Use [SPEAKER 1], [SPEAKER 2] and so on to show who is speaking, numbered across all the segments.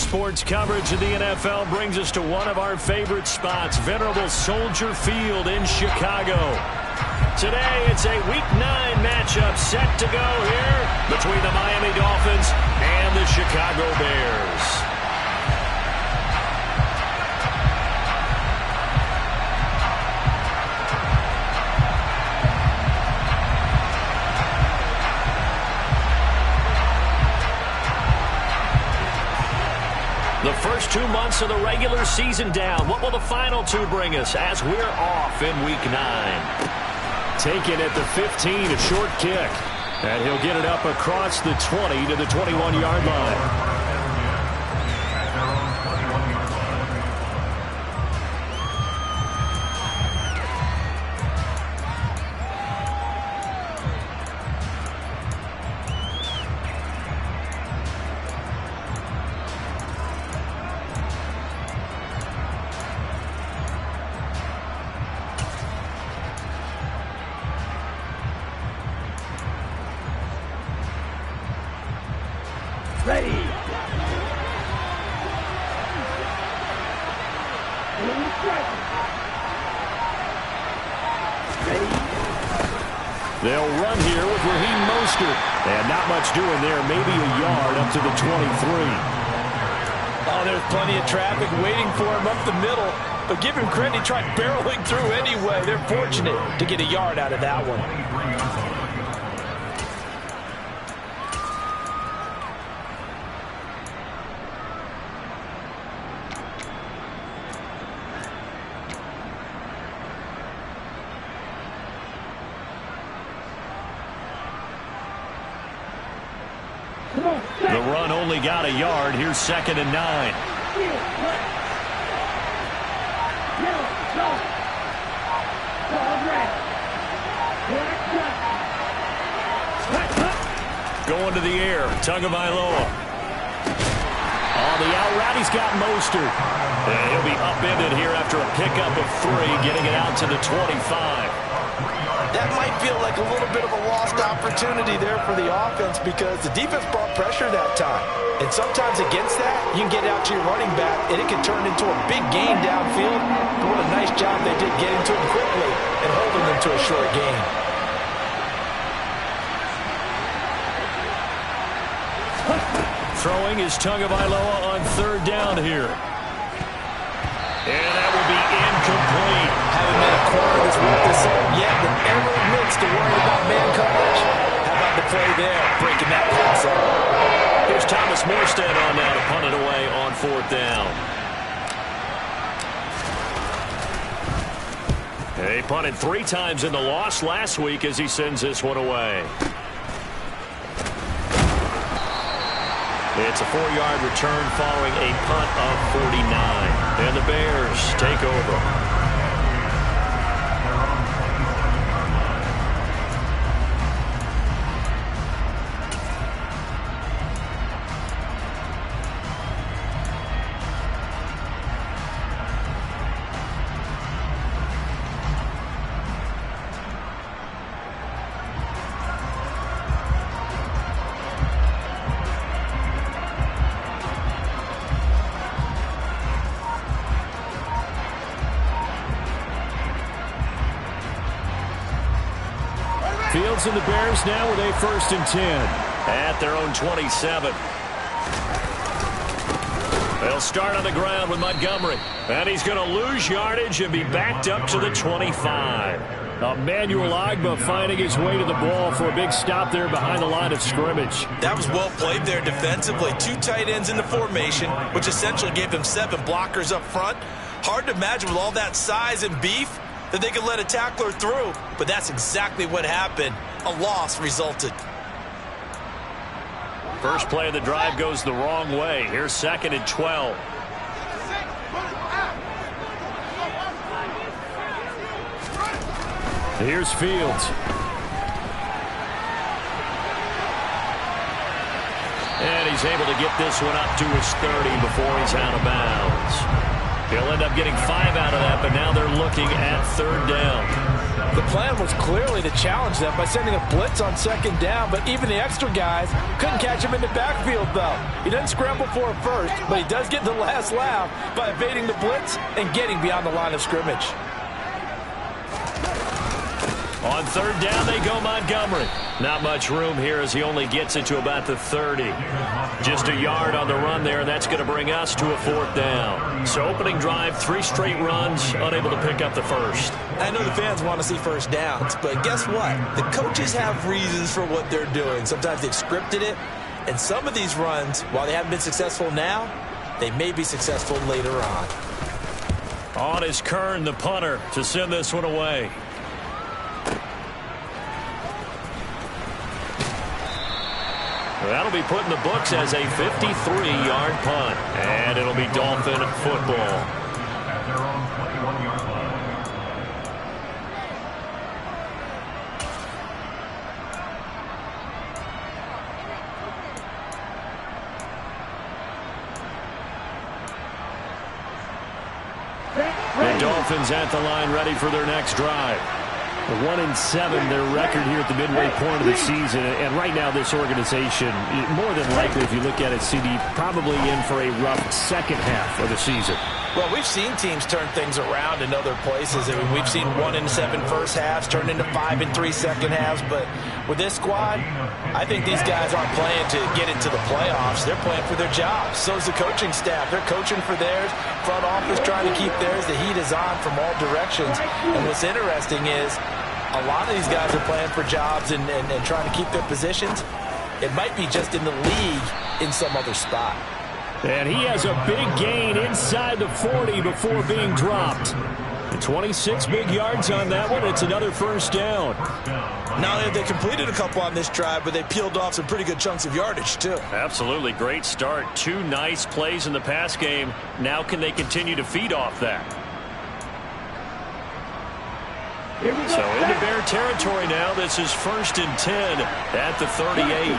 [SPEAKER 1] Sports coverage of the NFL brings us to one of our favorite spots, venerable Soldier Field in Chicago. Today, it's a Week 9 matchup set to go here between the Miami Dolphins and the Chicago Bears. The first 2 months of the regular season down. What will the final 2 bring us as we're off in Week 9? Taken at the 15, a short kick. And he'll get it up across the 20 to the 21-yard line.
[SPEAKER 2] Ready.
[SPEAKER 1] They'll run here with Raheem Mostert. And not much doing there. Maybe a yard up to the 23.
[SPEAKER 3] Oh, there's plenty of traffic waiting for him up the middle. But give him credit, he tried barreling through anyway. They're fortunate to get a yard out of that one.
[SPEAKER 1] The run only got a yard. Here's 2nd and 9. Going to the air. Tagovailoa. On the out route, he's got Mostert. And he'll be upended here after a pickup of 3, getting it out to the 25.
[SPEAKER 3] That might feel like a little bit of a lost opportunity there for the offense because the defense brought pressure that time. And sometimes against that, you can get out to your running back, and it can turn into a big gain downfield. But what a nice job they did getting to him quickly and holding him to a short gain.
[SPEAKER 1] Throwing is Tagovailoa on 3rd down here. And that will be incomplete.
[SPEAKER 3] Haven't been a corner that's worked this up yet, but ever admits to worrying about man coverage. How about the play there, breaking that pass up?
[SPEAKER 1] Here's Thomas Morstead on now to punt it away on 4th down. He punted 3 times in the loss last week as he sends this one away. It's a 4-yard return following a punt of 49. And the Bears take over. Fields and the Bears now with a 1st and 10 at their own 27. They'll start on the ground with Montgomery. And he's going to lose yardage and be backed up to the 25. Emmanuel Ogbah finding his way to the ball for a big stop there behind the line of scrimmage.
[SPEAKER 3] That was well played there defensively. 2 tight ends in the formation, which essentially gave them 7 blockers up front. Hard to imagine with all that size and beef that they could let a tackler through, but that's exactly what happened. A loss resulted.
[SPEAKER 1] First play of the drive goes the wrong way. Here's 2nd and 12. Here's Fields. And he's able to get this one up to his 30 before he's out of bounds. He'll end up getting 5 out of that, but now they're looking at 3rd down.
[SPEAKER 3] The plan was clearly to challenge them by sending a blitz on second down, but even the extra guys couldn't catch him in the backfield, though. He doesn't scramble for it first, but he does get the last laugh by evading the blitz and getting beyond the line of scrimmage.
[SPEAKER 1] On third down, they go Montgomery. Not much room here as he only gets it to about the 30. Just a yard on the run there, and that's going to bring us to a fourth down. So opening drive, 3 straight runs, unable to pick up the first.
[SPEAKER 3] I know the fans want to see first downs, but guess what? The coaches have reasons for what they're doing. Sometimes they've scripted it, and some of these runs, while they haven't been successful now, they may be successful later on.
[SPEAKER 1] On is Kern, the punter, to send this one away. That'll be put in the books as a 53-yard punt. And it'll be Dolphin football.
[SPEAKER 2] At their own 21-yard line.
[SPEAKER 1] The Dolphins at the line, ready for their next drive. 1-7, their record here at the midway point of the season. And right now, this organization, more than likely, if you look at it, CD, probably in for a rough second half of the season.
[SPEAKER 3] Well, we've seen teams turn things around in other places. I mean, we've seen 1-7 first halves turn into 5-3 second halves. But with this squad, I think these guys aren't playing to get into the playoffs. They're playing for their jobs. So is the coaching staff. They're coaching for theirs. Front office trying to keep theirs. The heat is on from all directions. And what's interesting is a lot of these guys are playing for jobs and trying to keep their positions. It might be just in the league in some other spot.
[SPEAKER 1] And he has a big gain inside the 40 before being dropped. 26 big yards on that one. It's another first down.
[SPEAKER 3] Not only have they completed a couple on this drive, but they peeled off some pretty good chunks of yardage, too.
[SPEAKER 1] Absolutely. Great start. 2 nice plays in the pass game. Now can they continue to feed off that? So into Bear territory now. This is 1st and 10 at the 38.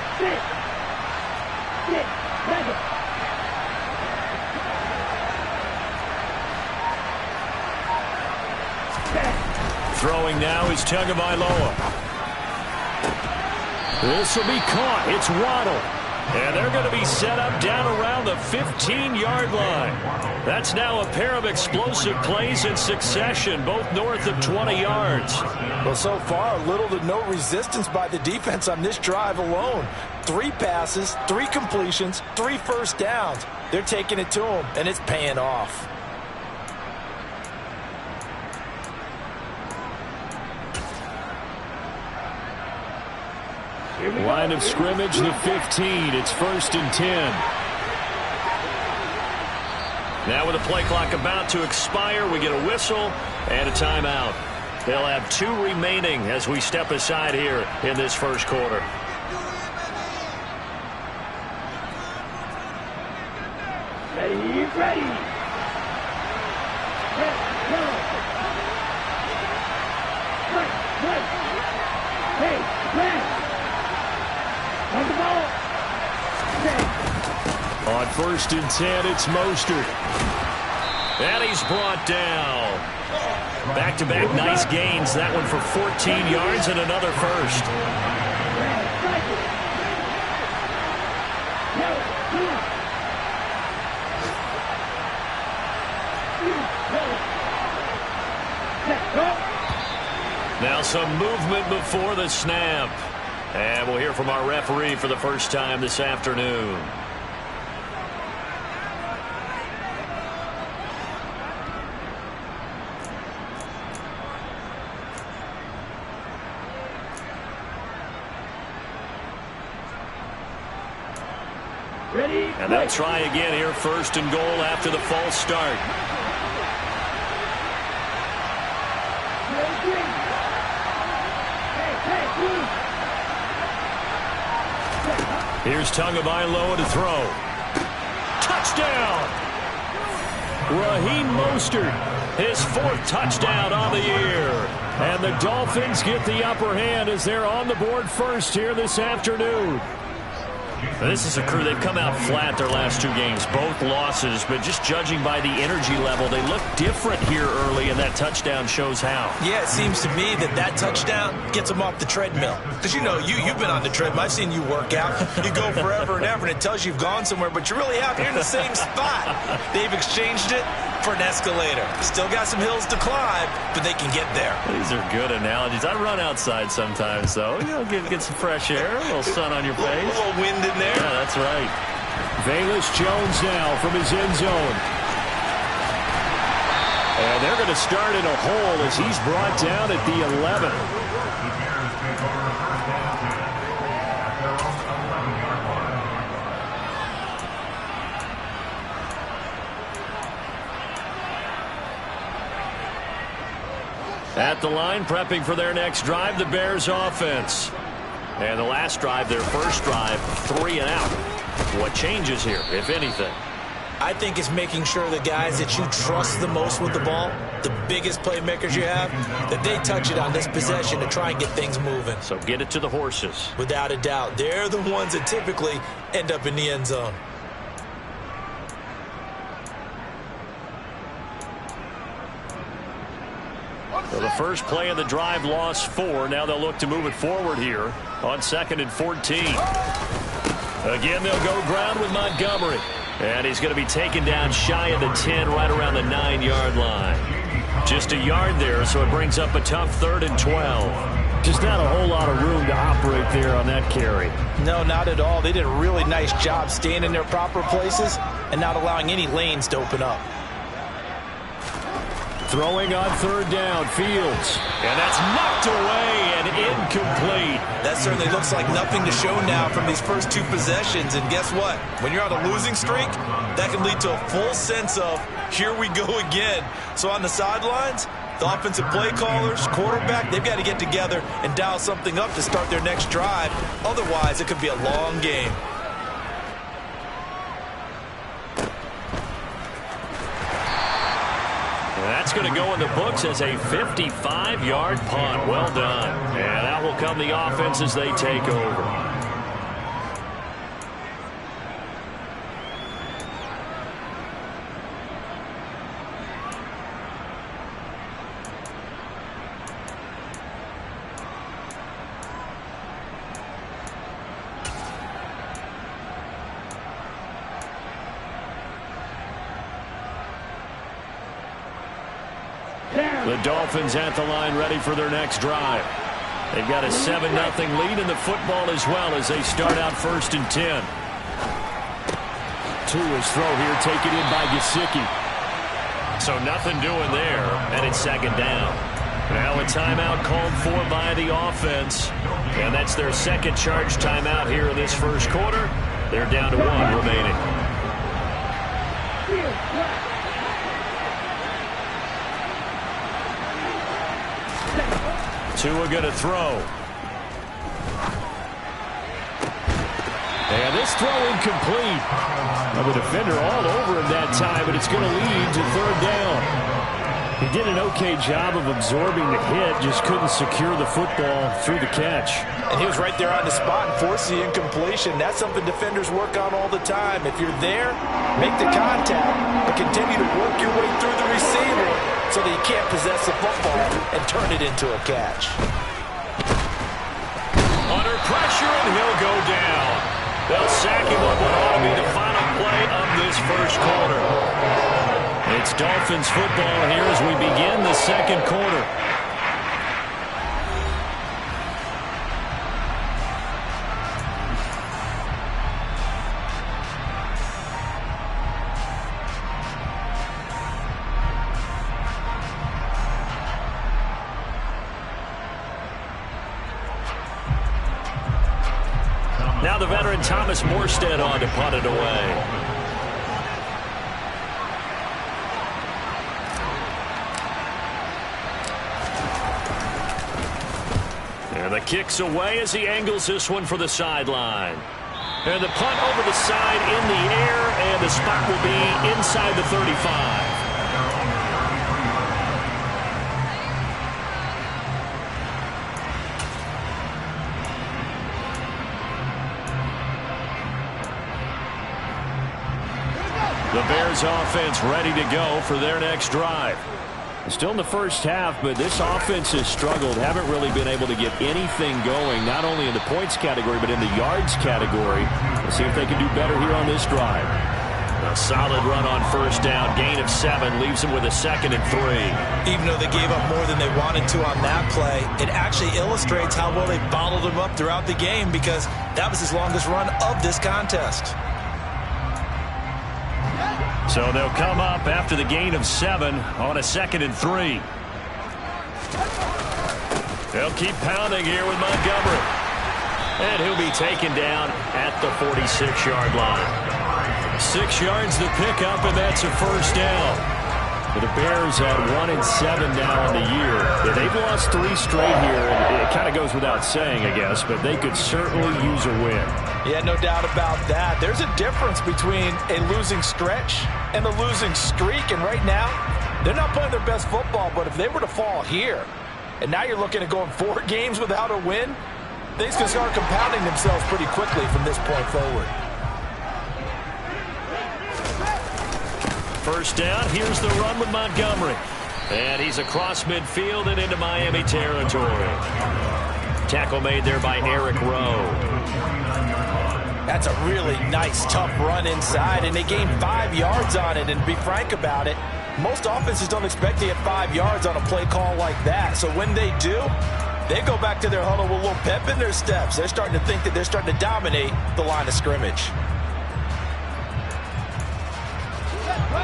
[SPEAKER 1] Throwing now is Tagovailoa. This will be caught. It's Waddle. And they're going to be set up down around the 15-yard line. That's now a pair of explosive plays in succession, both north of 20 yards.
[SPEAKER 3] Well, so far, little to no resistance by the defense on this drive alone. 3 passes, 3 completions, 3 first downs. They're taking it to them, and it's paying off.
[SPEAKER 1] Line of scrimmage, the 15. It's 1st and 10. Now with the play clock about to expire, we get a whistle and a timeout. They'll have 2 remaining as we step aside here in this first quarter.
[SPEAKER 2] Ready.
[SPEAKER 1] On 1st and 10, it's Mostert. And he's brought down. Back-to-back nice gains. That one for 14 yards and another first. Now some movement before the snap. And we'll hear from our referee for the first time this afternoon. And they'll try again here, 1st and goal after the false start. Here's Tagovailoa to throw. Touchdown! Raheem Mostert, his 4th touchdown on the year. And the Dolphins get the upper hand as they're on the board first here this afternoon. This is a crew, they've come out flat their last two games, both losses, but just judging by the energy level, they look different here early, and that touchdown shows how.
[SPEAKER 3] Yeah, it seems to me that touchdown gets them off the treadmill. Because, you know, you've been on the treadmill. I've seen you work out. You go forever and ever, and it tells you you've gone somewhere, but you really have. You're in the same spot. They've exchanged it for an escalator. Still got some hills to climb, but they can get there.
[SPEAKER 1] These are good analogies. I run outside sometimes, though. You know, get some fresh air, a little sun on your face.
[SPEAKER 3] A little wind in there.
[SPEAKER 1] Yeah, that's right.
[SPEAKER 4] Velus Jones now from his end zone. And they're going to start in a hole as he's brought down at the 11.
[SPEAKER 1] At the line, prepping for their next drive, the Bears offense. And the last drive, their first drive, 3 and out. What changes here, if anything?
[SPEAKER 3] I think it's making sure the guys that you trust the most with the ball, the biggest playmakers you have, that they touch it on this possession to try and get things moving.
[SPEAKER 1] So get it to the horses.
[SPEAKER 3] Without a doubt. They're the ones that typically end up in the end zone.
[SPEAKER 1] So the first play of the drive lost 4. Now they'll look to move it forward here on 2nd and 14. Again, they'll go ground with Montgomery. And he's going to be taken down shy of the 10, right around the 9-yard line. Just a yard there, so it brings up a tough 3rd and 12.
[SPEAKER 4] Just not a whole lot of room to operate there on that carry.
[SPEAKER 3] No, not at all. They did a really nice job staying in their proper places and not allowing any lanes to open up.
[SPEAKER 4] Throwing on 3rd down, Fields.
[SPEAKER 1] And that's knocked away and incomplete.
[SPEAKER 3] That certainly looks like nothing to show now from these first 2 possessions. And guess what? When you're on a losing streak, that can lead to a full sense of, here we go again. So on the sidelines, the offensive play callers, quarterback, they've got to get together and dial something up to start their next drive. Otherwise, it could be a long game.
[SPEAKER 1] That's going to go in the books as a 55-yard punt. Well done. And out will come the offense as they take over. The Dolphins at the line ready for their next drive. They've got a 7-0 lead in the football as well as they start out 1st and 10.
[SPEAKER 4] Tua's throw here taken in by Gesicki.
[SPEAKER 1] So nothing doing there, and it's 2nd down. Now a timeout called for by the offense, and that's their 2nd charge timeout here in this first quarter. They're down to 1 remaining. Tua going to throw.
[SPEAKER 4] And this throw incomplete. The defender all over him that time, but it's going to lead to 3rd down. He did an okay job of absorbing the hit, just couldn't secure the football through the catch.
[SPEAKER 3] And he was right there on the spot and forced the incompletion. That's something defenders work on all the time. If you're there, make the contact, but continue to work your way through the receiver so that you can't possess the football and turn it into a catch.
[SPEAKER 1] Under pressure, and he'll go down. They'll sack him on what ought to be the final play of this first quarter. It's Dolphins football here as we begin the 2nd quarter. Now the veteran Thomas Morstead on to punt it away. And the kick's away as he angles this one for the sideline. And the punt over the side in the air, and the spot will be inside the 35. The Bears offense ready to go for their next drive.
[SPEAKER 4] Still in the first half, but this offense has struggled. Haven't really been able to get anything going, not only in the points category, but in the yards category. Let's see if they can do better here on this drive.
[SPEAKER 1] A solid run on first down. Gain of 7 leaves them with a 2nd and 3.
[SPEAKER 3] Even though they gave up more than they wanted to on that play, it actually illustrates how well they bottled them up throughout the game, because that was his longest run of this contest.
[SPEAKER 1] So they'll come up after the gain of 7 on a 2nd and 3. They'll keep pounding here with Montgomery. And he'll be taken down at the 46-yard line. 6 yards to pick up, and that's a first down.
[SPEAKER 4] But the Bears at 1-7 now in the year. They've lost 3 straight here, and it kind of goes without saying, I guess, but they could certainly use a win.
[SPEAKER 3] Yeah, no doubt about that. There's a difference between a losing stretch and a losing streak, and right now, they're not playing their best football, but if they were to fall here, and now you're looking at going 4 games without a win, things can start compounding themselves pretty quickly from this point forward.
[SPEAKER 1] First down, here's the run with Montgomery. And he's across midfield and into Miami territory. Tackle made there by Eric Rowe.
[SPEAKER 3] That's a really nice, tough run inside, and they gained 5 yards on it. And to be frank about it, most offenses don't expect to get 5 yards on a play call like that. So when they do, they go back to their huddle with a little pep in their steps. They're starting to think that they're starting to dominate the line of scrimmage.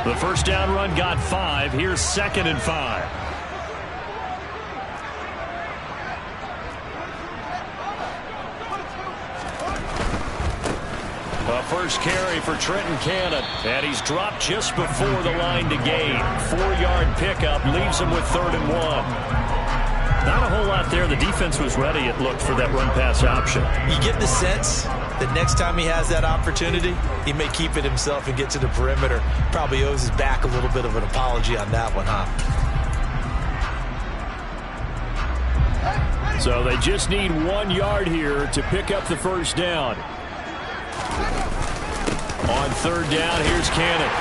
[SPEAKER 1] The first down run got 5. Here's 2nd and 5. A first carry for Trenton Cannon, and he's dropped just before the line to gain. 4-yard pickup leaves him with 3rd and 1. Not a whole lot there. The defense was ready, it looked, for that run-pass option.
[SPEAKER 3] You get the sense that next time he has that opportunity, he may keep it himself and get to the perimeter. Probably owes his back a little bit of an apology on that one, huh?
[SPEAKER 4] So they just need 1 yard here to pick up the first down.
[SPEAKER 1] On 3rd down, here's Cannon.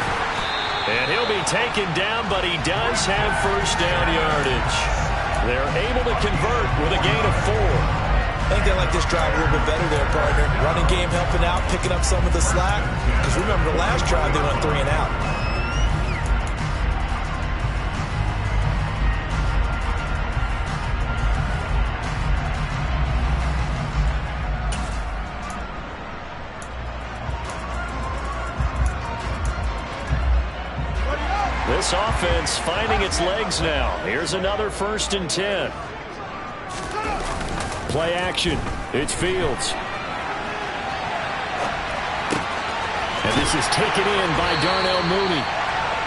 [SPEAKER 1] And he'll be taken down, but he does have first down yardage. They're able to convert with a gain of 4.
[SPEAKER 3] I think they like this drive a little bit better there, partner. Running game helping out, picking up some of the slack. Because remember, the last drive they went 3 and out.
[SPEAKER 1] This offense finding its legs now. Here's another 1st and 10.
[SPEAKER 4] Play action. It's Fields. And this is taken in by Darnell Mooney.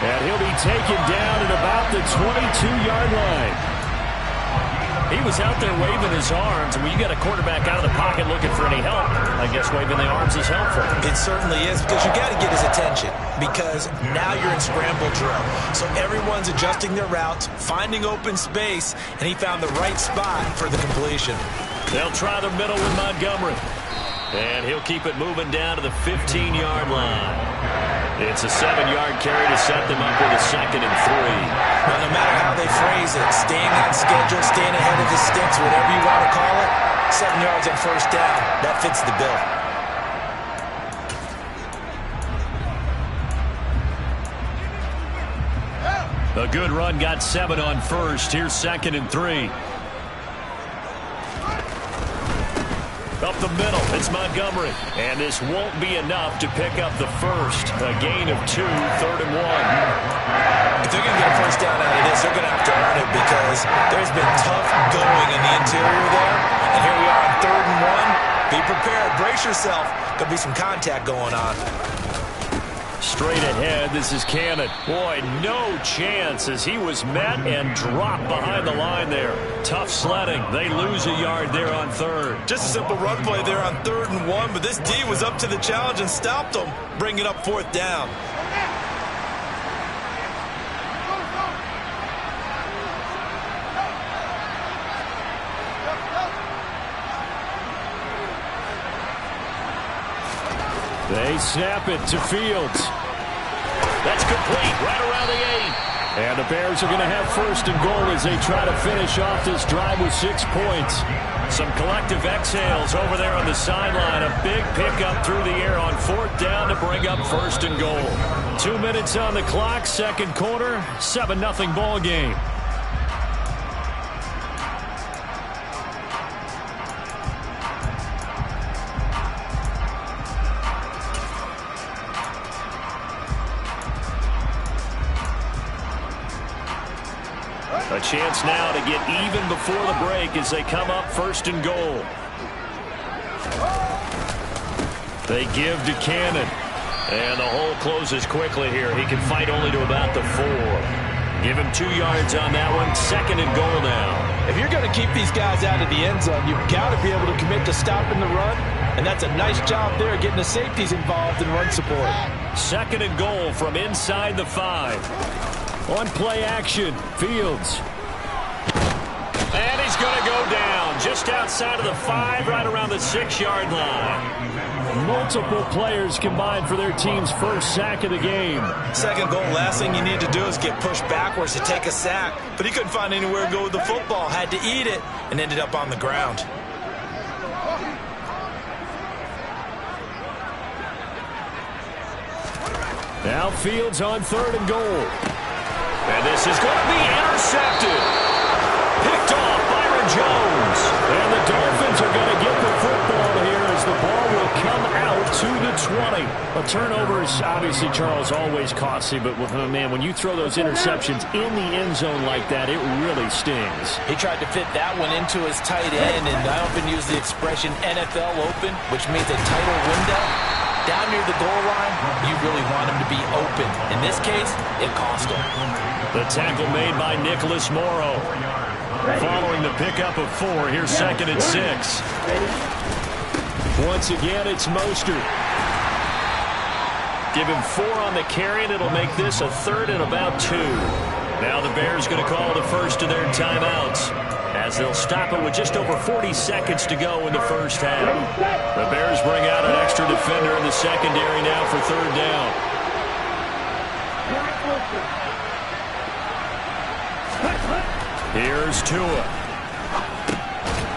[SPEAKER 4] And he'll be taken down at about the 22-yard line.
[SPEAKER 1] He was out there waving his arms, and when you get a quarterback out of the pocket looking for any help, I guess waving the arms is helpful.
[SPEAKER 3] It certainly is, because you got to get his attention, because now you're in scramble drill. So everyone's adjusting their routes, finding open space, and he found the right spot for the completion.
[SPEAKER 1] They'll try the middle with Montgomery. And he'll keep it moving down to the 15-yard line. It's a 7-yard carry to set them up with a 2nd and 3.
[SPEAKER 3] Well, no matter how they phrase it, staying on schedule, staying ahead of the sticks, whatever you want to call it, 7 yards on first down, that fits the bill.
[SPEAKER 1] A good run got 7 on first. Here's 2nd and 3. Up the middle, it's Montgomery. And this won't be enough to pick up the first. A gain of 2, 3rd and 1.
[SPEAKER 3] If they're going to get a first down out of this, they're going to have to earn it, because there's been tough going in the interior there. And here we are on 3rd and 1. Be prepared. Brace yourself. Could be some contact going on.
[SPEAKER 1] Straight ahead, this is Cannon. Boy, no chance as he was met and dropped behind the line there. Tough sledding. They lose a yard there on 3rd.
[SPEAKER 3] Just a simple run play there on 3rd and 1, but this D was up to the challenge and stopped them, bringing up 4th down.
[SPEAKER 4] They snap it to Fields.
[SPEAKER 1] That's complete right around the 8.
[SPEAKER 4] And the Bears are going to have first and goal as they try to finish off this drive with 6 points.
[SPEAKER 1] Some collective exhales over there on the sideline. A big pickup through the air on 4th down to bring up first and goal. 2 minutes on the clock, second quarter, 7-0 ball game. A chance now to get even before the break as they come up first and goal. They give to Cannon. And the hole closes quickly here. He can fight only to about the 4. Give him 2 yards on that one. Second and goal now.
[SPEAKER 3] If you're going to keep these guys out of the end zone, you've got to be able to commit to stopping the run. And that's a nice job there, getting the safeties involved in run support.
[SPEAKER 1] Second and goal from inside the 5.
[SPEAKER 4] On play action, Fields.
[SPEAKER 1] And he's going to go down just outside of the 5, right around the 6-yard line.
[SPEAKER 4] Multiple players combined for their team's first sack of the game.
[SPEAKER 3] Second goal, last thing you need to do is get pushed backwards to take a sack. But he couldn't find anywhere to go with the football, had to eat it, and ended up on the ground.
[SPEAKER 4] Now Fields on 3rd and goal.
[SPEAKER 1] And this is going to be intercepted. Picked off Byron Jones.
[SPEAKER 4] And the Dolphins are going to get the football here as the ball will come out to the 20. A turnover is obviously, Charles, always costly, but man, when you throw those interceptions in the end zone like that, it really stings.
[SPEAKER 3] He tried to fit that one into his tight end, and I often use the expression NFL open, which means a tighter window. Down near the goal line, you really want him to be open. In this case, it cost him.
[SPEAKER 1] The tackle made by Nicholas Morrow. Following the pickup of 4, here's 2nd and 6.
[SPEAKER 4] Once again, it's Mostert.
[SPEAKER 1] Give him 4 on the carry, and it'll make this a 3rd and about 2. Now the Bears going to call the first of their timeouts, as they'll stop it with just over 40 seconds to go in the first half. The Bears bring out an extra defender in the secondary now for 3rd down. Here's Tua.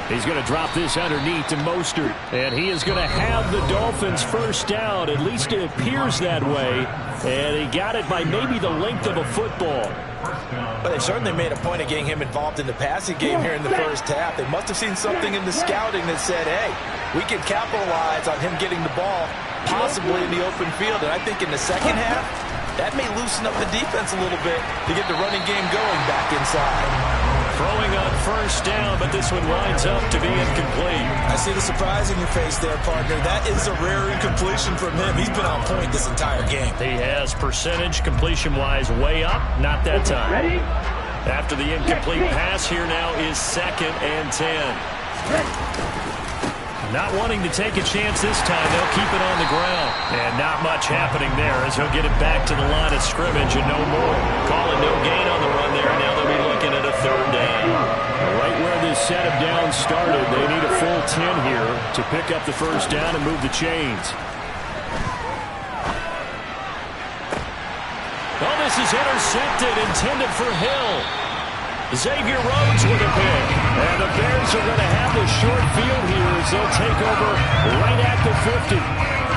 [SPEAKER 4] He's going to drop this underneath to Mostert. And he is going to have the Dolphins first down. At least it appears that way. And he got it by maybe the length of a football.
[SPEAKER 3] But they certainly made a point of getting him involved in the passing game here in the first half. They must have seen something in the scouting that said, hey, we can capitalize on him getting the ball, possibly in the open field. And I think in the second half, that may loosen up the defense a little bit to get the running game going back inside.
[SPEAKER 1] Throwing on first down, but this one winds up to be incomplete.
[SPEAKER 3] I see the surprise in your face there, partner. That is a rare incompletion from him. He's been on point this entire game.
[SPEAKER 1] He has percentage completion-wise way up, not that time.
[SPEAKER 2] Ready?
[SPEAKER 1] After the incomplete pass, here now is 2nd and 10. Not wanting to take a chance this time, they'll keep it on the ground. And not much happening there as he'll get it back to the line of scrimmage and no more. Calling no gain on the run there. Now they'll be looking at a 3rd down.
[SPEAKER 4] Right where this set of downs started, they need a full 10 here to pick up the first down and move the chains.
[SPEAKER 1] Oh, this is intercepted, intended for Hill. Xavier Rhodes with a pick.
[SPEAKER 4] And the Bears are going to have the short field here as they'll take over right at the 50.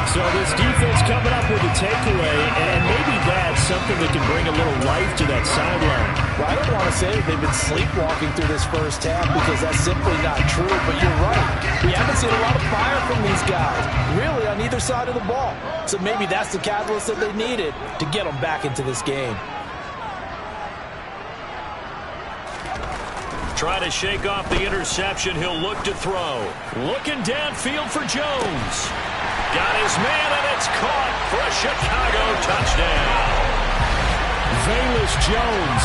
[SPEAKER 4] So this defense coming up with a takeaway, and maybe that's something that can bring a little life to that sideline.
[SPEAKER 3] Well, I don't want to say that they've been sleepwalking through this first half because that's simply not true, but you're right. We haven't seen a lot of fire from these guys, really, on either side of the ball. So maybe that's the catalyst that they needed to get them back into this game.
[SPEAKER 1] Try to shake off the interception. He'll look to throw. Looking downfield for Jones. Got his man, and it's caught for a Chicago touchdown.
[SPEAKER 4] Velus Jones.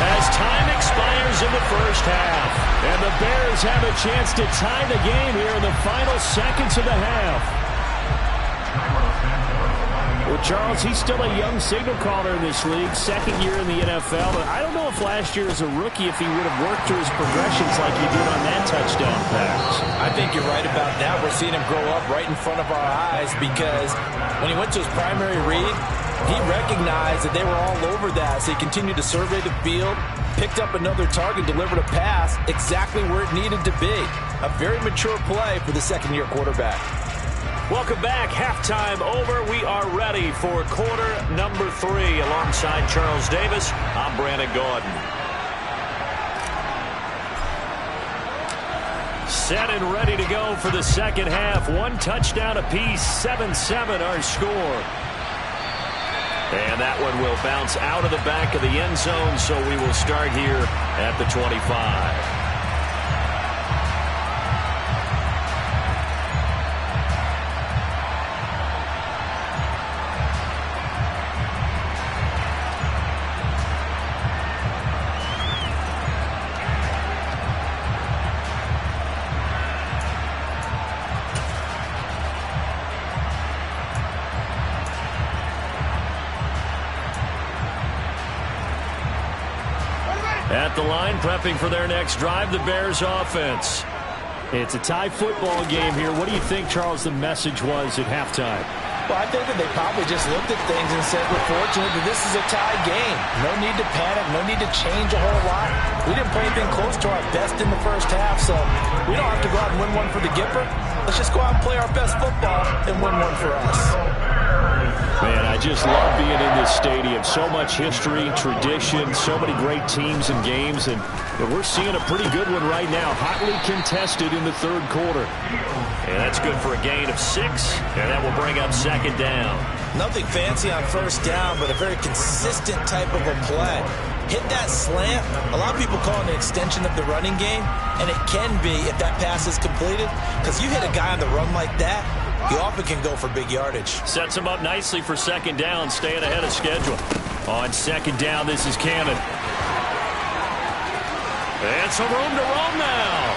[SPEAKER 1] As time expires in the first half.
[SPEAKER 4] And the Bears have a chance to tie the game here in the final seconds of the half. Well, Charles, he's still a young signal caller in this league, second year in the NFL. But I don't know if last year as a rookie, if he would have worked through his progressions like he did on that touchdown pass.
[SPEAKER 3] I think you're right about that. We're seeing him grow up right in front of our eyes because when he went to his primary read, he recognized that they were all over that. So he continued to survey the field, picked up another target, delivered a pass exactly where it needed to be. A very mature play for the second-year quarterback.
[SPEAKER 1] Welcome back. Halftime over. We are ready for quarter number 3. Alongside Charles Davis, I'm Brandon Gaudin. Set and ready to go for the second half. 1 touchdown apiece, 7-7 our score. And that one will bounce out of the back of the end zone, so we will start here at the 25. At the line, prepping for their next drive, the Bears offense.
[SPEAKER 4] It's a tie football game here. What do you think, Charles, the message was at halftime?
[SPEAKER 3] Well, I think that they probably just looked at things and said, we're fortunate that this is a tie game. No need to panic, no need to change a whole lot. We didn't play anything close to our best in the first half, so we don't have to go out and win one for the Gipper. Let's just go out and play our best football and win one for us.
[SPEAKER 4] Man, I just love being in this stadium. So much history, tradition, so many great teams and games, and we're seeing a pretty good one right now. Hotly contested in the third quarter.
[SPEAKER 1] And that's good for a gain of 6, and that will bring up second down.
[SPEAKER 3] Nothing fancy on first down, but a very consistent type of a play. Hit that slant. A lot of people call it an extension of the running game, and it can be if that pass is completed, because you hit a guy on the run like that, you often can go for big yardage.
[SPEAKER 1] Sets him up nicely for second down, staying ahead of schedule. On second down, this is Cannon. And some room to roam now.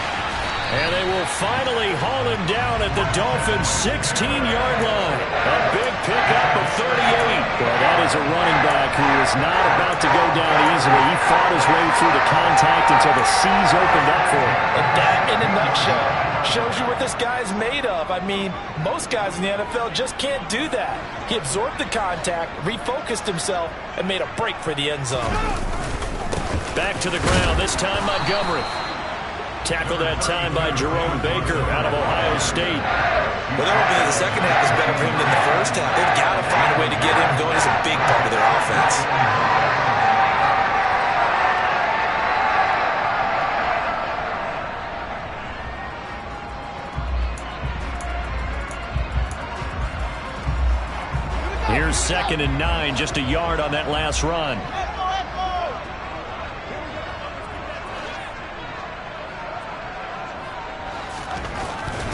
[SPEAKER 1] And they will finally haul him down at the Dolphins' 16-yard line. A big pickup of 38.
[SPEAKER 4] Well, that is a running back who is not about to go down easily. He fought his way through the contact until the seas opened up for him.
[SPEAKER 3] And that, in a nutshell, shows you what this guy's made of. I mean, most guys in the NFL just can't do that. He absorbed the contact, refocused himself, and made a break for the end zone.
[SPEAKER 1] Back to the ground, this time Montgomery. Tackled that time by Jerome Baker out of Ohio State.
[SPEAKER 3] Well, that'll be the second half is better for him than the first half. They've got to find a way to get him going. He's a big part of their offense.
[SPEAKER 1] Here's 2nd and 9, just a yard on that last run.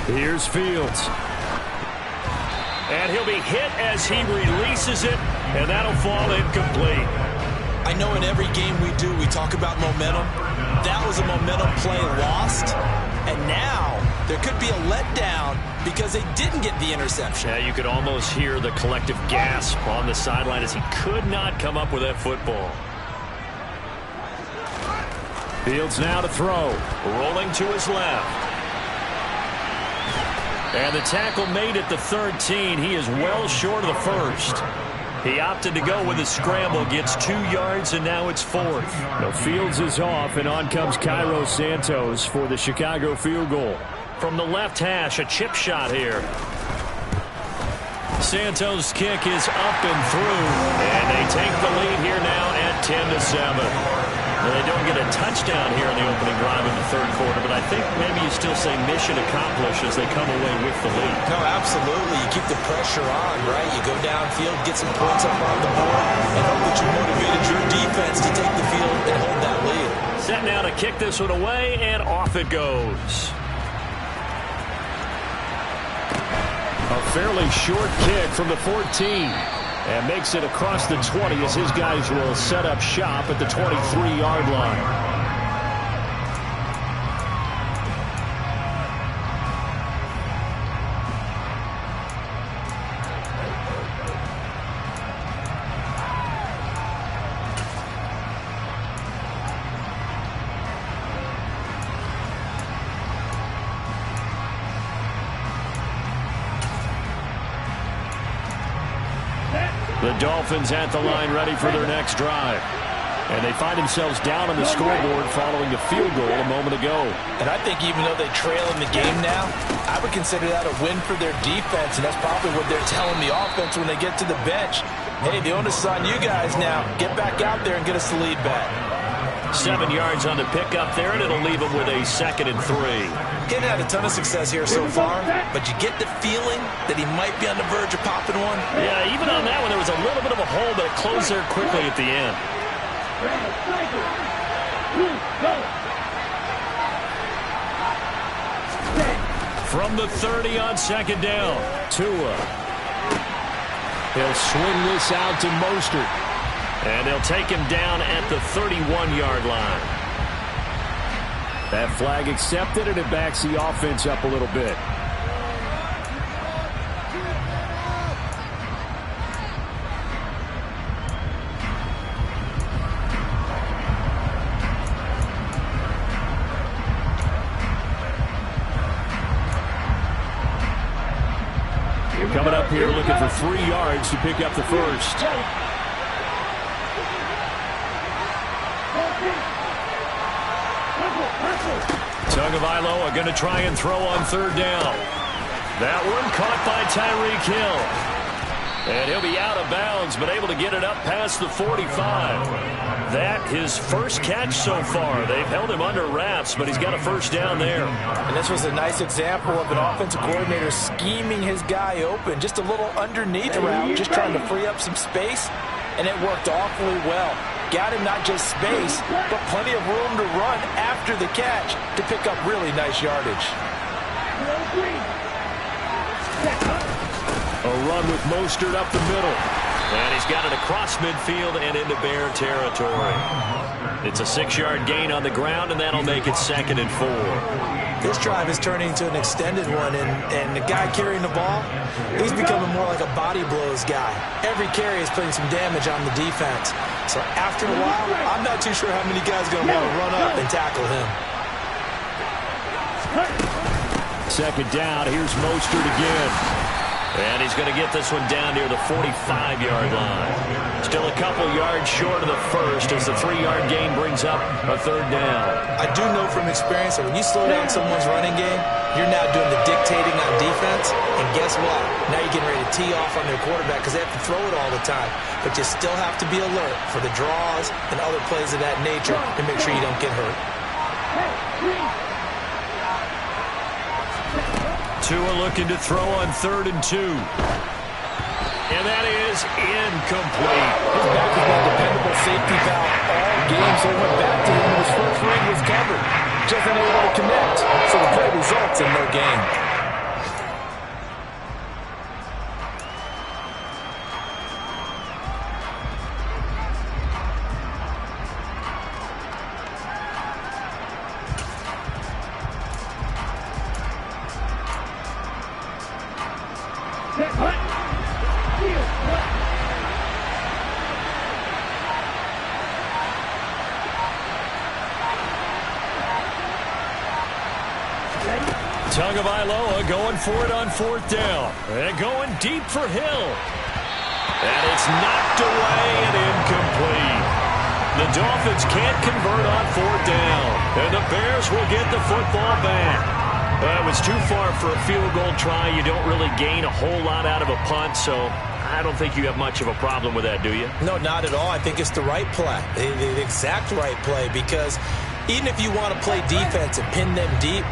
[SPEAKER 4] Here's Fields.
[SPEAKER 1] And he'll be hit as he releases it, and that'll fall incomplete.
[SPEAKER 3] I know in every game we do, we talk about momentum. That was a momentum play lost, and now there could be a letdown because they didn't get the interception.
[SPEAKER 1] Yeah, you could almost hear the collective gasp on the sideline as he could not come up with that football.
[SPEAKER 4] Fields now to throw.
[SPEAKER 1] Rolling to his left. And the tackle made at the 13. He is well short of the first. He opted to go with a scramble, gets 2 yards, and now it's 4th.
[SPEAKER 4] Now Fields is off, and on comes Cairo Santos for the Chicago field goal.
[SPEAKER 1] From the left hash, a chip shot here. Santos' kick is up and through, and they take the lead here now at 10-7. Well, they don't get a touchdown here in the opening drive in the third quarter, but I think maybe you still say mission accomplished as they come away with the lead.
[SPEAKER 3] No, absolutely. You keep the pressure on, right? You go downfield, get some points up on the board, and hope that you motivated your defense to take the field and hold that lead.
[SPEAKER 1] Set now to kick this one away, and off it goes.
[SPEAKER 4] A fairly short kick from the 14. And makes it across the 20 as his guys will set up shop at the 23-yard line. The Dolphins at the line ready for their next drive. And they find themselves down on the scoreboard following the field goal a moment ago.
[SPEAKER 3] And I think even though they trail in the game now, I would consider that a win for their defense, and that's probably what they're telling the offense when they get to the bench. Hey, the onus is on you guys now. Get back out there and get us the lead back.
[SPEAKER 1] 7 yards on the pickup there, and it'll leave him with a 2nd and 3.
[SPEAKER 3] He had a ton of success here so far, but you get the feeling that he might be on the verge of popping one.
[SPEAKER 1] Yeah, even on that one, there was a little bit of a hole, but it closed there quickly at the end. From the 30 on 2nd down, Tua.
[SPEAKER 4] He'll swing this out to Mostert.
[SPEAKER 1] And they'll take him down at the 31-yard line.
[SPEAKER 4] That flag accepted, and it backs the offense up a little bit. Coming up here looking for 3 yards to pick up the first. Tagovailoa going to try and throw on 3rd down. That one caught by Tyreek Hill. And he'll be out of bounds, but able to get it up past the 45. That his first catch so far. They've held him under wraps, but he's got a first down there.
[SPEAKER 3] And this was a nice example of an offensive coordinator scheming his guy open. Just a little underneath route, just trying to free up some space, and it worked awfully well. Got him not just space, but plenty of room to run after the catch to pick up really nice yardage.
[SPEAKER 4] A run with Mostert up the middle.
[SPEAKER 1] And he's got it across midfield and into Bear territory. It's a 6-yard gain on the ground, and that'll make it 2nd and 4.
[SPEAKER 3] This drive is turning into an extended one, and the guy carrying the ball, he's becoming more like a body blows guy. Every carry is putting some damage on the defense. So after a while, I'm not too sure how many guys are going to want to run up and tackle him.
[SPEAKER 4] 2nd down, here's Mostert again.
[SPEAKER 1] And he's going to get this one down near the 45-yard line. Still a couple yards short of the first as the 3-yard gain brings up a 3rd down.
[SPEAKER 3] I do know from experience that when you slow down someone's running game, you're now doing the dictating on defense. And guess what? Now you're getting ready to tee off on their quarterback because they have to throw it all the time. But you still have to be alert for the draws and other plays of that nature to make sure you don't get hurt.
[SPEAKER 1] Tua looking to throw on 3rd and 2. And that is incomplete.
[SPEAKER 3] His back has been a dependable safety valve all game, so he went back to him and his first read was covered. Just unable to connect, so the play results in no gain.
[SPEAKER 1] Tagovailoa going for it on 4th down. And going deep for Hill. And it's knocked away and incomplete. The Dolphins can't convert on 4th down. And the Bears will get the football back. It was too far for a field goal try. You don't really gain a whole lot out of a punt, so I don't think you have much of a problem with that, do you?
[SPEAKER 3] No, not at all. I think it's the right play, the exact right play, because even if you want to play defense and pin them deep,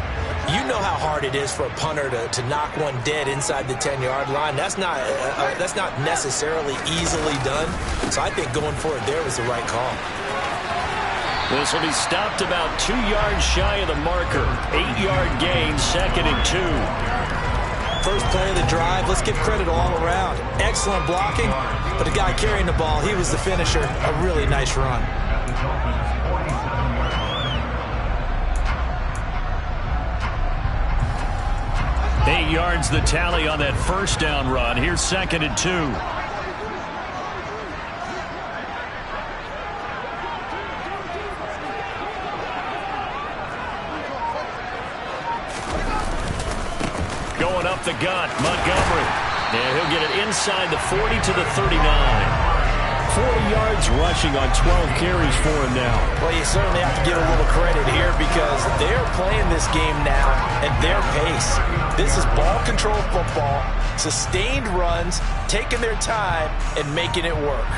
[SPEAKER 3] you know how hard it is for a punter to knock one dead inside the 10-yard line. That's not necessarily easily done. So I think going for it there was the right call.
[SPEAKER 1] This will be stopped about 2 yards shy of the marker. 8-yard gain, 2nd and 2.
[SPEAKER 3] First play of the drive. Let's give credit all around. Excellent blocking, but the guy carrying the ball, he was the finisher. A really nice run.
[SPEAKER 1] Eight yards the tally on that first down run. Here's 2nd and 2. Going up the gut, Montgomery. And he'll get it inside the 40 to the 39.
[SPEAKER 4] 40 yards rushing on 12 carries for him now.
[SPEAKER 3] Well, you certainly have to give a little credit here because they're playing this game now at their pace. This is ball control football, sustained runs, taking their time, and making it work.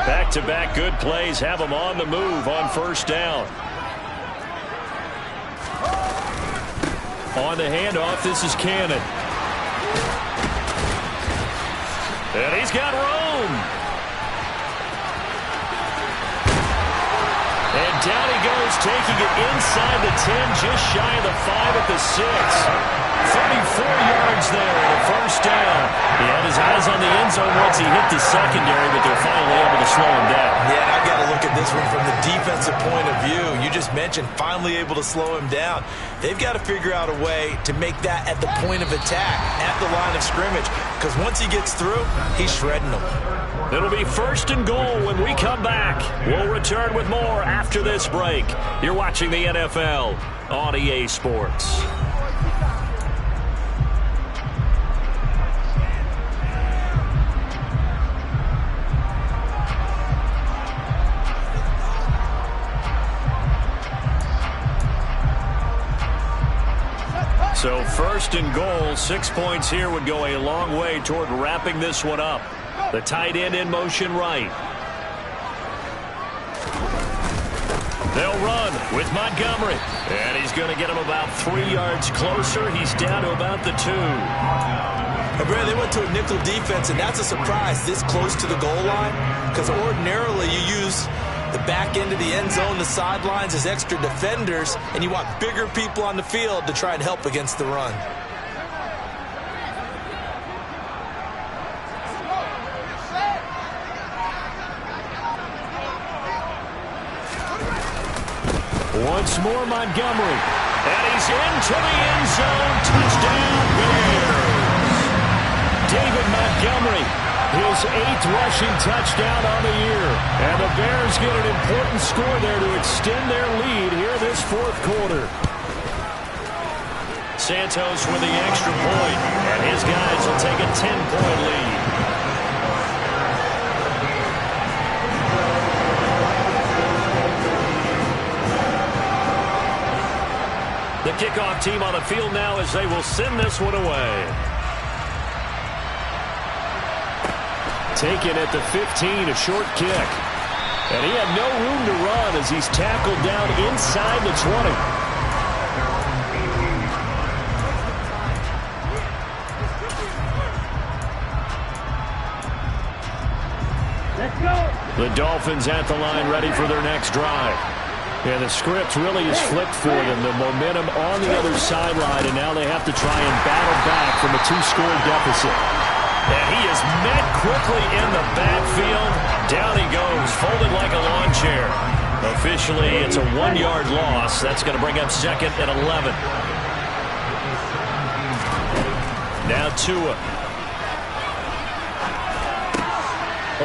[SPEAKER 1] Back-to-back good plays have them on the move on first down. On the handoff, this is Cannon. And he's got room. And down he goes, taking it inside the 10, just shy of the 5 at the 6. 34 yards there and a first down. He had his eyes on the end zone once he hit the secondary, but they're finally able to slow him down.
[SPEAKER 3] Yeah, and I've got to look at this one from the defensive point of view. You just mentioned finally able to slow him down. They've got to figure out a way to make that at the point of attack, at the line of scrimmage, because once he gets through, he's shredding them.
[SPEAKER 1] It'll be first and goal when we come back. We'll return with more after this break. You're watching the NFL on EA Sports. So first and goal, 6 points here would go a long way toward wrapping this one up. The tight end in motion right. They'll run with Montgomery. And he's going to get him about 3 yards closer. He's down to about the 2.
[SPEAKER 3] And Brad, they went to a nickel defense, and that's a surprise this close to the goal line, because ordinarily you use the back end of the end zone, the sidelines as extra defenders, and you want bigger people on the field to try and help against the run.
[SPEAKER 4] Once more, Montgomery.
[SPEAKER 1] And he's into the end zone. Touchdown, Bears.
[SPEAKER 4] David Montgomery, his 8th rushing touchdown on the year. And the Bears get an important score there to extend their lead here this fourth quarter.
[SPEAKER 1] Santos with the extra point, and his guys will take a 10-point lead. The kickoff team on the field now as they will send this one away.
[SPEAKER 4] Taken at the 15, a short kick. And he had no room to run as he's tackled down inside the 20.
[SPEAKER 5] Let's go.
[SPEAKER 4] The Dolphins at the line ready for their next drive. Yeah, the script really is flipped for them. The momentum on the other sideline, and now they have to try and battle back from a 2-score deficit.
[SPEAKER 1] And he is met quickly in the backfield. Down he goes, folded like a lawn chair. Officially, it's a 1-yard loss. That's going to bring up second and 11. Now Tua.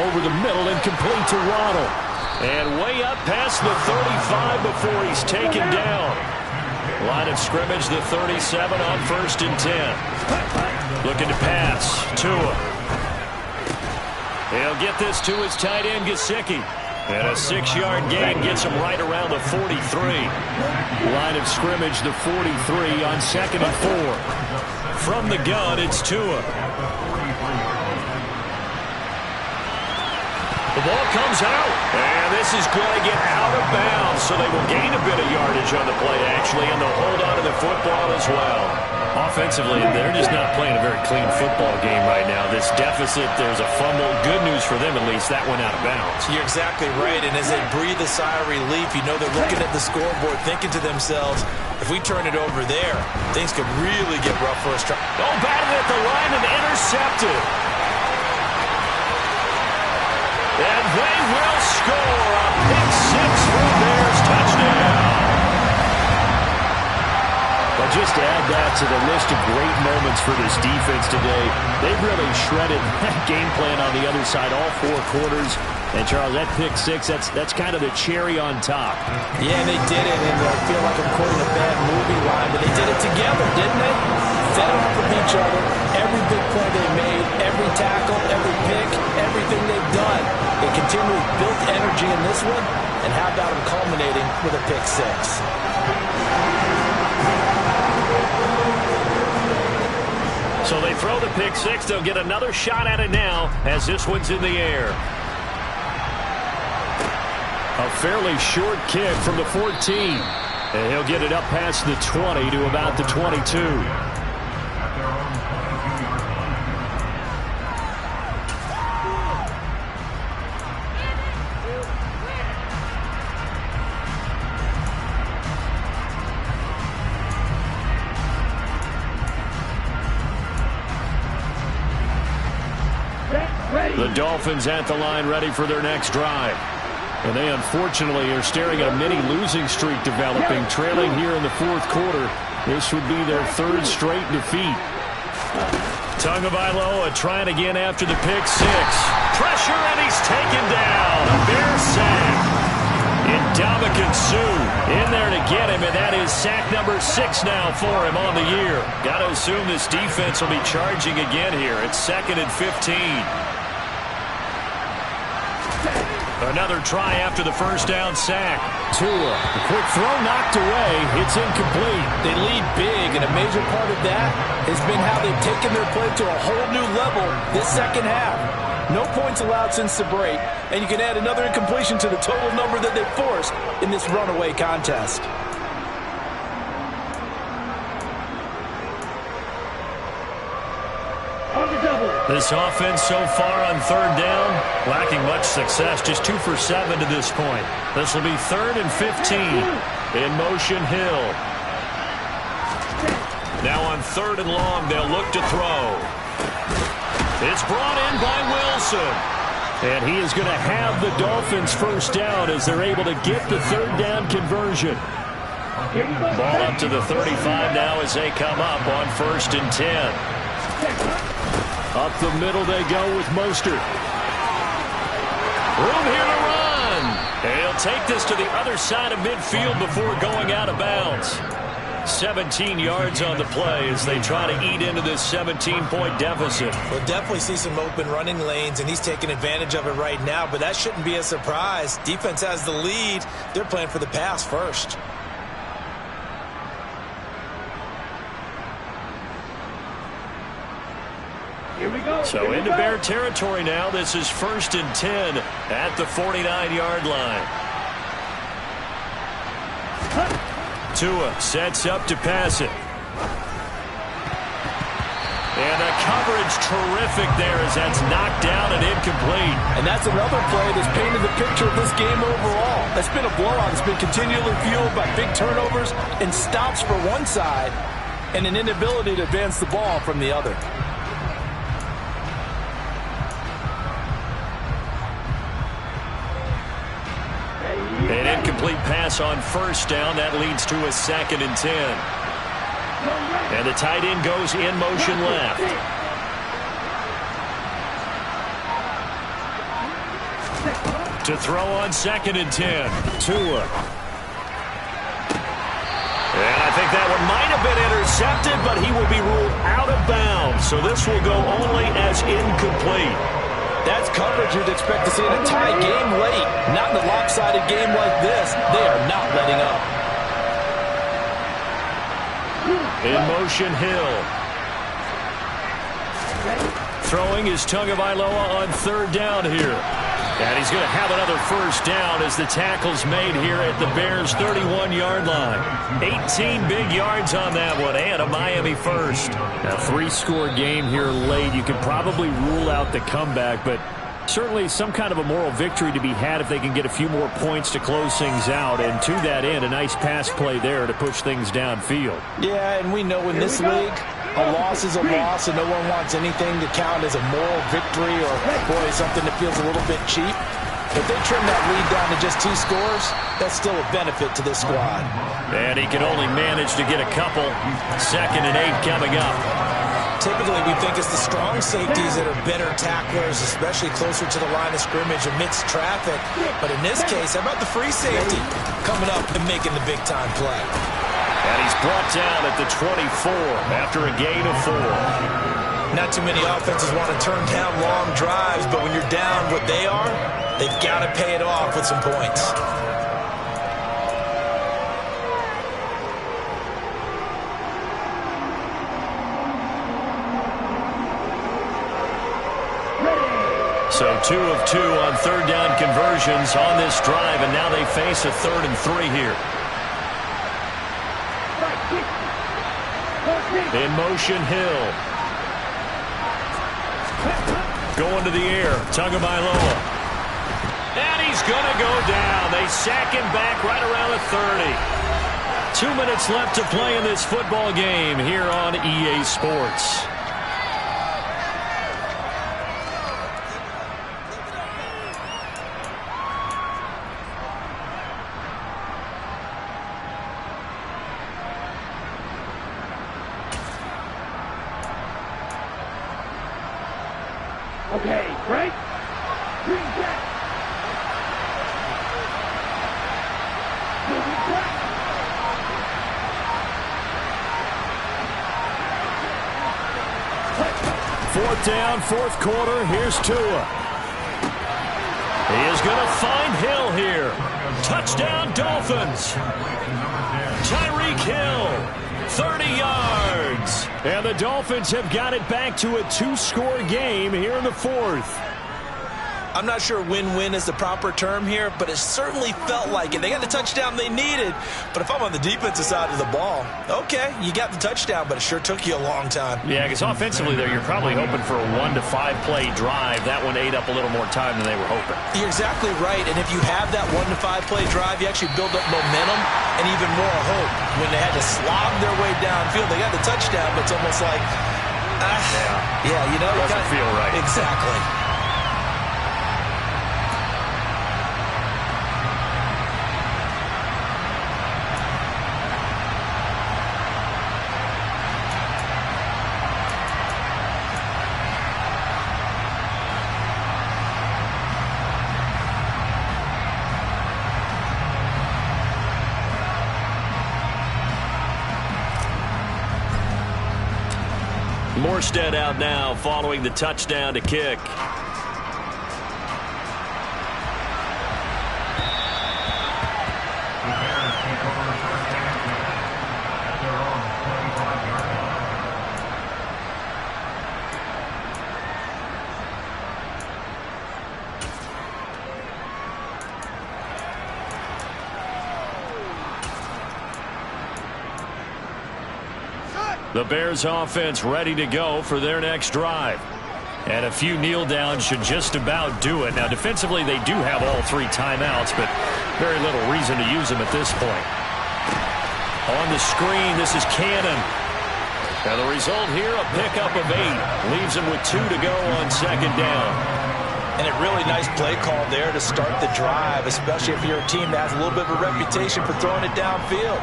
[SPEAKER 4] Over the middle and complete to Waddle.
[SPEAKER 1] And way up past the 35 before he's taken down. Line of scrimmage, the 37 on first and 10. Looking to pass. Tua. He'll get this to his tight end, Gesicki. And a 6-yard gain gets him right around the 43.
[SPEAKER 4] Line of scrimmage, the 43 on second and 4.
[SPEAKER 1] From the gun, it's Tua. The ball comes out, and this is going to get out of bounds, so they will gain a bit of yardage on the play, actually, and they'll hold on to the football as well.
[SPEAKER 4] Offensively, they're just not playing a very clean football game right now. This deficit, there's a fumble. Good news for them, at least. That went out of bounds.
[SPEAKER 3] You're exactly right, and as they breathe a sigh of relief, you know they're looking at the scoreboard, thinking to themselves, if we turn it over there, things could really get rough for us.
[SPEAKER 1] Oh, batted at the line and intercepted. And they will score a pick 6 for a Bears touchdown.
[SPEAKER 4] But just just add that to the list of great moments for this defense today. They've really shredded that game plan on the other side all 4 quarters. And, Charles, that pick 6, that's kind of the cherry on top.
[SPEAKER 3] Yeah, they did it, and I feel like I'm quoting a bad movie line, but they did it together, didn't they? Fed off of each other, every big play they made, every tackle, every pick, everything they've done. They continually built energy in this one, and how about them culminating with a pick 6?
[SPEAKER 1] So they throw the pick 6. They'll get another shot at it now as this one's in the air.
[SPEAKER 4] A fairly short kick from the 14. And he'll get it up past the 20 to about the 22. The Dolphins at the line ready for their next drive. And they unfortunately are staring at a mini losing streak developing, trailing here in the 4th quarter. This would be their 3rd straight defeat.
[SPEAKER 1] Tagovailoa trying again after the pick 6. Pressure, and he's taken down. A Bear sack. Ndamukong Suh in there to get him, and that is sack number 6 now for him on the year. Got to assume this defense will be charging again here. It's 2nd and 15. Another try after the first down sack.
[SPEAKER 4] Tua, a quick throw knocked away. It's incomplete.
[SPEAKER 3] They lead big, and a major part of that has been how they've taken their play to a whole new level this second half. No points allowed since the break, and you can add another incompletion to the total number that they forced in this runaway contest.
[SPEAKER 1] This offense so far on 3rd down, lacking much success, just 2 for 7 to this point. This will be 3rd and 15. In motion, Hill. Now on 3rd and long, they'll look to throw. It's brought in by Wilson.
[SPEAKER 4] And he is going to have the Dolphins first down as they're able to get the 3rd down conversion.
[SPEAKER 1] Ball up to the 35 now as they come up on 1st and 10.
[SPEAKER 4] Up the middle they go with Mostert.
[SPEAKER 1] Room here to run. And he'll take this to the other side of midfield before going out of bounds. 17 yards on the play as they try to eat into this 17-point deficit.
[SPEAKER 3] We'll definitely see some open running lanes, and he's taking advantage of it right now, but that shouldn't be a surprise. Defense has the lead. They're playing for the pass first.
[SPEAKER 1] So into Bear territory now. This is 1st and 10 at the 49-yard line. Tua sets up to pass it. And the coverage terrific there as that's knocked down and incomplete.
[SPEAKER 3] And that's another play that's painted the picture of this game overall. That's been a blowout. It's been continually fueled by big turnovers and stops for one side and an inability to advance the ball from the other.
[SPEAKER 1] An incomplete pass on 1st down. That leads to a 2nd and 10. And the tight end goes in motion left. To throw on 2nd and 10.
[SPEAKER 4] Tua.
[SPEAKER 1] And I think that one might have been intercepted, but he will be ruled out of bounds. So this will go only as incomplete.
[SPEAKER 3] That's coverage you'd expect to see in a tie game late. Not in a lopsided game like this. They are not letting up.
[SPEAKER 1] In motion, Hill. Throwing is Tagovailoa on 3rd down here. And he's going to have another first down as the tackle's made here at the Bears' 31-yard line. 18 big yards on that one, and a Miami first.
[SPEAKER 4] A 3-score game here late. You can probably rule out the comeback, but certainly some kind of a moral victory to be had if they can get a few more points to close things out. And to that end, a nice pass play there to push things downfield.
[SPEAKER 3] Yeah, and we know in this league, a loss is a loss, and no one wants anything to count as a moral victory or, boy, something that feels a little bit cheap. If they trim that lead down to just 2 scores, that's still a benefit to this squad.
[SPEAKER 1] And he can only manage to get a couple. 2nd and 8 coming up.
[SPEAKER 3] Typically, we think it's the strong safeties that are better tacklers, especially closer to the line of scrimmage amidst traffic. But in this case, how about the free safety coming up and making the big-time play?
[SPEAKER 1] And he's brought down at the 24 after a gain of 4.
[SPEAKER 3] Not too many offenses want to turn down long drives, but when you're down what they are, they've got to pay it off with some points.
[SPEAKER 1] So 2 of 2 on 3rd down conversions on this drive, and now they face a 3rd and 3 here. In motion, Hill. Going to the air, Tagovailoa. And he's going to go down. They sack him back right around the 30. 2 minutes left to play in this football game here on EA Sports.
[SPEAKER 5] Okay, break. Green back. Moving back.
[SPEAKER 1] 4th down, 4th quarter. Here's Tua. He is going to find Hill here. Touchdown, Dolphins. Tyreek Hill. 30 yards. And the Dolphins have got it back to a 2-score game here in the 4th.
[SPEAKER 3] I'm not sure win-win is the proper term here, but it certainly felt like it. They got the touchdown they needed, but if I'm on the defensive side of the ball, okay, you got the touchdown, but it sure took you a long time.
[SPEAKER 1] Yeah, because offensively there, you're probably hoping for a 1 to 5 play drive. That one ate up a little more time than they were hoping.
[SPEAKER 3] You're exactly right, and if you have that 1 to 5 play drive, you actually build up momentum and even more hope. When they had to slob their way downfield, they got the touchdown, but it's almost like, yeah, you know,
[SPEAKER 1] it doesn't feel right.
[SPEAKER 3] Exactly.
[SPEAKER 1] Morstead out now following the touchdown to kick. The Bears offense ready to go for their next drive. And a few kneel downs should just about do it. Now, defensively, they do have all 3 timeouts, but very little reason to use them at this point. On the screen, this is Cannon. And the result here, a pickup of 8. Leaves him with 2 to go on 2nd down.
[SPEAKER 3] And a really nice play call there to start the drive, especially if you're a team that has a little bit of a reputation for throwing it downfield.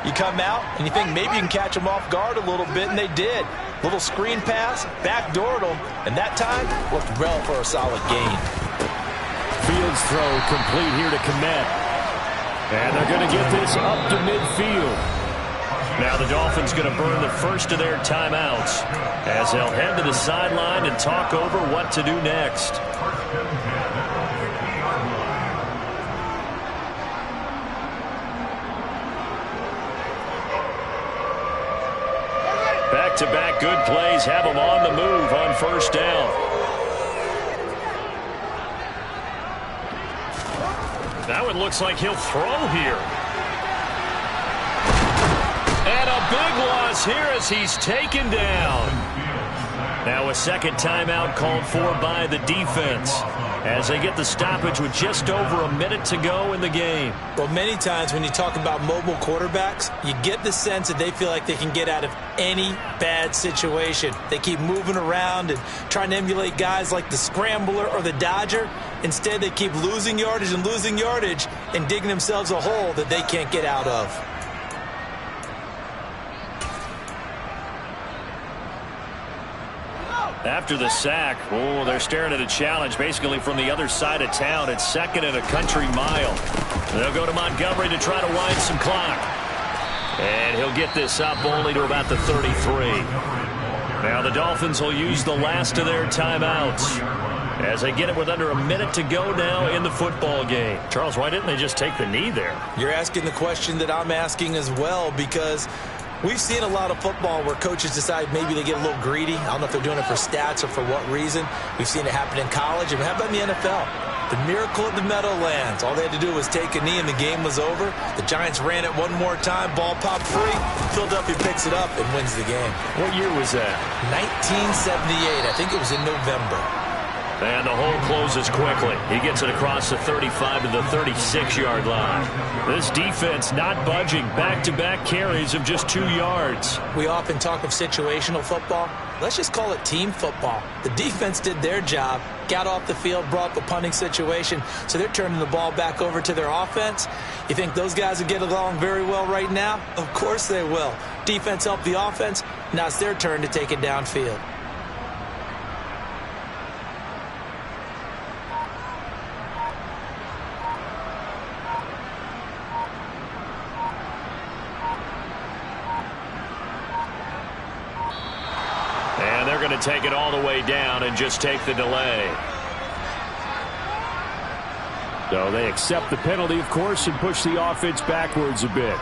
[SPEAKER 3] You come out, and you think maybe you can catch them off guard a little bit, and they did. Little screen pass, backdoored them, and that time looked well for a solid gain.
[SPEAKER 1] Fields throw complete here to Kmet. And they're going to get this up to midfield. Now the Dolphins going to burn the first of their timeouts as they'll head to the sideline and talk over what to do next. Back-to-back good plays have them on the move on 1st down. That one looks like he'll throw here. And a big loss here as he's taken down. Now a 2nd timeout called for by the defense as they get the stoppage with just over a minute to go in the game.
[SPEAKER 3] Well, many times when you talk about mobile quarterbacks, you get the sense that they feel like they can get out of any bad situation. They keep moving around and trying to emulate guys like the Scrambler or the Dodger. Instead, they keep losing yardage and digging themselves a hole that they can't get out of.
[SPEAKER 1] After the sack, they're staring at a challenge basically from the other side of town. It's 2nd and a country mile. They'll go to Montgomery to try to wind some clock. And he'll get this up only to about the 33. Now the Dolphins will use the last of their timeouts as they get it with under a minute to go now in the football game. Charles, why didn't they just take the knee there?
[SPEAKER 3] You're asking the question that I'm asking as well, because we've seen a lot of football where coaches decide maybe they get a little greedy. I don't know if they're doing it for stats or for what reason. We've seen it happen in college. And how about in the NFL? The miracle of the Meadowlands. All they had to do was take a knee and the game was over. The Giants ran it one more time. Ball popped free. Philadelphia picks it up and wins the game.
[SPEAKER 1] What year was that?
[SPEAKER 3] 1978. I think it was in November.
[SPEAKER 1] And the hole closes quickly. He gets it across the 35 to the 36-yard line. This defense not budging. Back-to-back carries of just 2 yards.
[SPEAKER 3] We often talk of situational football. Let's just call it team football. The defense did their job, got off the field, brought the punting situation, so they're turning the ball back over to their offense. You think those guys will get along very well right now? Of course they will. Defense helped the offense. Now it's their turn to take it downfield.
[SPEAKER 1] And they're going to take it all the way down and just take the delay.
[SPEAKER 4] So they accept the penalty, of course, and push the offense backwards a bit.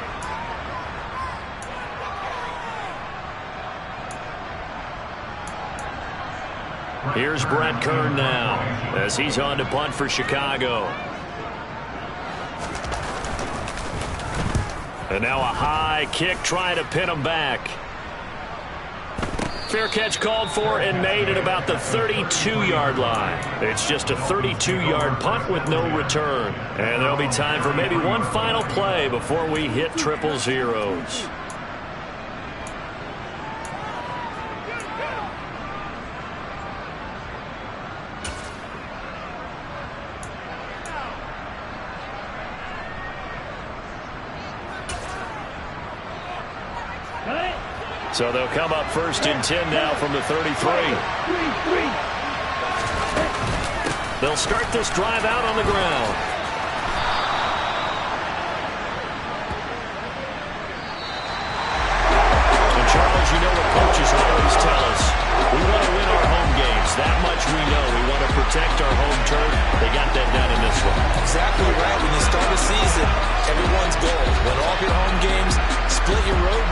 [SPEAKER 1] Here's Brett Kern now as he's on to punt for Chicago. And now a high kick trying to pin him back. Fair catch called for and made at about the 32-yard line. It's just a 32-yard punt with no return. And there'll be time for maybe one final play before we hit 000. So they'll come up 1st and 10 now from the 33. They'll start this drive out on the ground. So, Charles, you know what coaches always tell us. We want to win our home games. That much we know. We want to protect our home turf. They got that done in this one.
[SPEAKER 3] Exactly right. When you start a season, everyone's goal. Win all your home games, split your road